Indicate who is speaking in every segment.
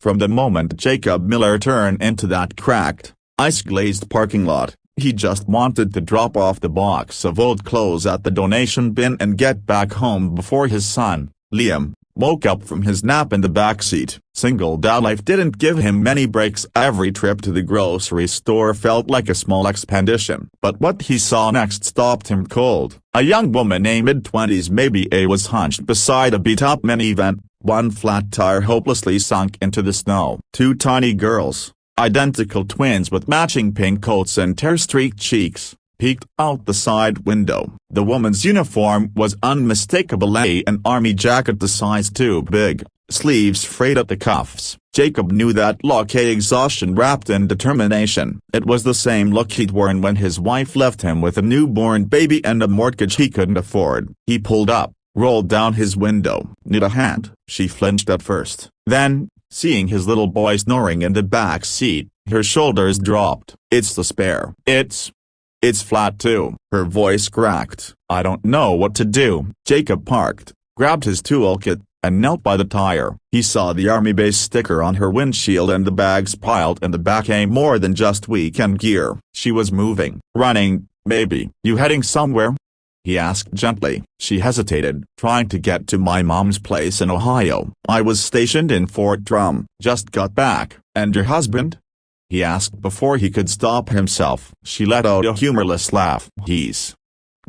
Speaker 1: From the moment Jacob Miller turned into that cracked, ice-glazed parking lot, he just wanted to drop off the box of old clothes at the donation bin and get back home before his son, Liam, woke up from his nap in the backseat. Single dad life didn't give him many breaks. Every trip to the grocery store felt like a small expedition. But what he saw next stopped him cold. A young woman in mid-20s maybe was hunched beside a beat-up minivan, one flat tire hopelessly sunk into the snow. Two tiny girls, identical twins with matching pink coats and tear-streaked cheeks, peeked out the side window. The woman's uniform was unmistakable, an army jacket the size too big, sleeves frayed at the cuffs. Jacob knew that look, exhaustion wrapped in determination. It was the same look he'd worn when his wife left him with a newborn baby and a mortgage he couldn't afford. He pulled up, rolled down his window. "Need a hand?" She flinched at first. Then, seeing his little boy snoring in the back seat, her shoulders dropped. "It's the spare. It's flat too." Her voice cracked. "I don't know what to do." Jacob parked, grabbed his toolkit, and knelt by the tire. He saw the army base sticker on her windshield and the bags piled in the back. More than just weekend gear. She was moving. "Running, maybe." "You heading somewhere?" he asked gently. She hesitated. "Trying to get to my mom's place in Ohio. I was stationed in Fort Drum. Just got back." "And your husband?" he asked before he could stop himself. She let out a humorless laugh. "He's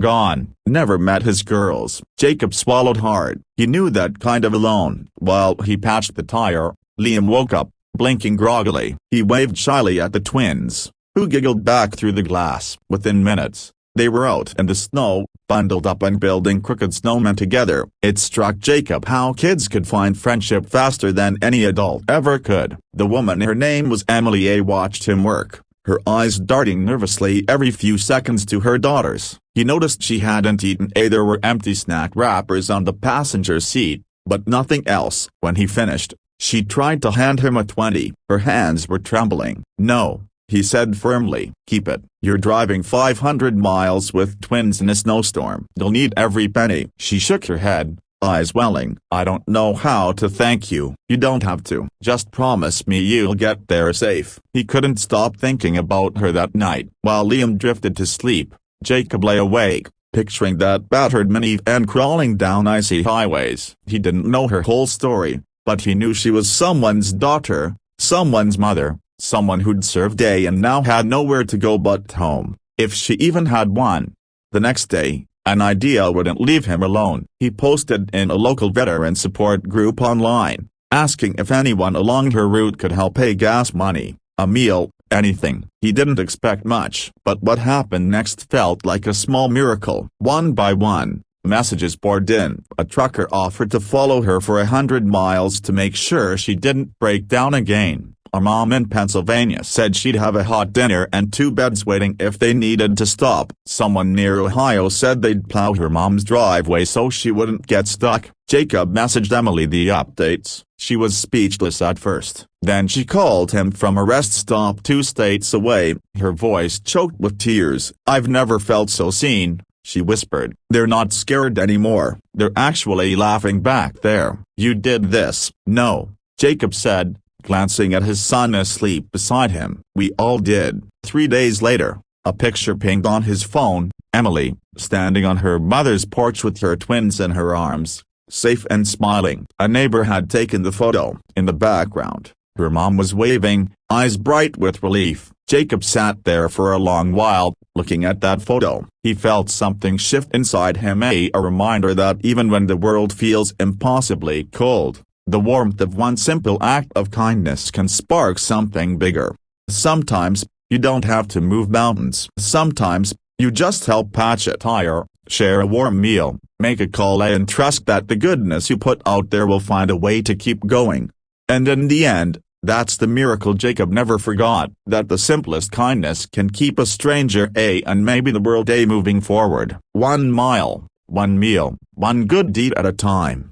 Speaker 1: gone. Never met his girls." Jacob swallowed hard. He knew that kind of alone. While he patched the tire, Liam woke up, blinking groggily. He waved shyly at the twins, who giggled back through the glass. Within minutes, they were out in the snow, bundled up and building crooked snowmen together. It struck Jacob how kids could find friendship faster than any adult ever could. The woman, her name was Emily, watched him work, her eyes darting nervously every few seconds to her daughters. He noticed she hadn't eaten. There were empty snack wrappers on the passenger seat, but nothing else. When he finished, she tried to hand him a 20. Her hands were trembling. "No," he said firmly. "Keep it. You're driving 500 miles with twins in a snowstorm. You'll need every penny." She shook her head, eyes welling. "I don't know how to thank you." "You don't have to. Just promise me you'll get there safe." He couldn't stop thinking about her that night. While Liam drifted to sleep, Jacob lay awake, picturing that battered minivan crawling down icy highways. He didn't know her whole story, but he knew she was someone's daughter, someone's mother, someone who'd served day and now had nowhere to go but home, if she even had one. The next day, an idea wouldn't leave him alone. He posted in a local veteran support group online, asking if anyone along her route could help pay gas money, a meal, anything. He didn't expect much. But what happened next felt like a small miracle. One by one, messages poured in. A trucker offered to follow her for 100 miles to make sure she didn't break down again. A mom in Pennsylvania said she'd have a hot dinner and 2 beds waiting if they needed to stop. Someone near Ohio said they'd plow her mom's driveway so she wouldn't get stuck. Jacob messaged Emily the updates. She was speechless at first. Then she called him from a rest stop 2 states away, her voice choked with tears. "I've never felt so seen," she whispered. "They're not scared anymore. They're actually laughing back there." "You did this." "No," Jacob said, glancing at his son asleep beside him. "We all did." 3 days later, a picture pinged on his phone. Emily, standing on her mother's porch with her twins in her arms, safe and smiling. A neighbor had taken the photo. In the background, her mom was waving, eyes bright with relief. Jacob sat there for a long while, looking at that photo. He felt something shift inside him, a reminder that even when the world feels impossibly cold, the warmth of one simple act of kindness can spark something bigger. Sometimes, you don't have to move mountains. Sometimes, you just help patch a tire, share a warm meal, make a call, and trust that the goodness you put out there will find a way to keep going. And in the end, that's the miracle Jacob never forgot, that the simplest kindness can keep a stranger and maybe the world moving forward. 1 mile, 1 meal, 1 good deed at a time.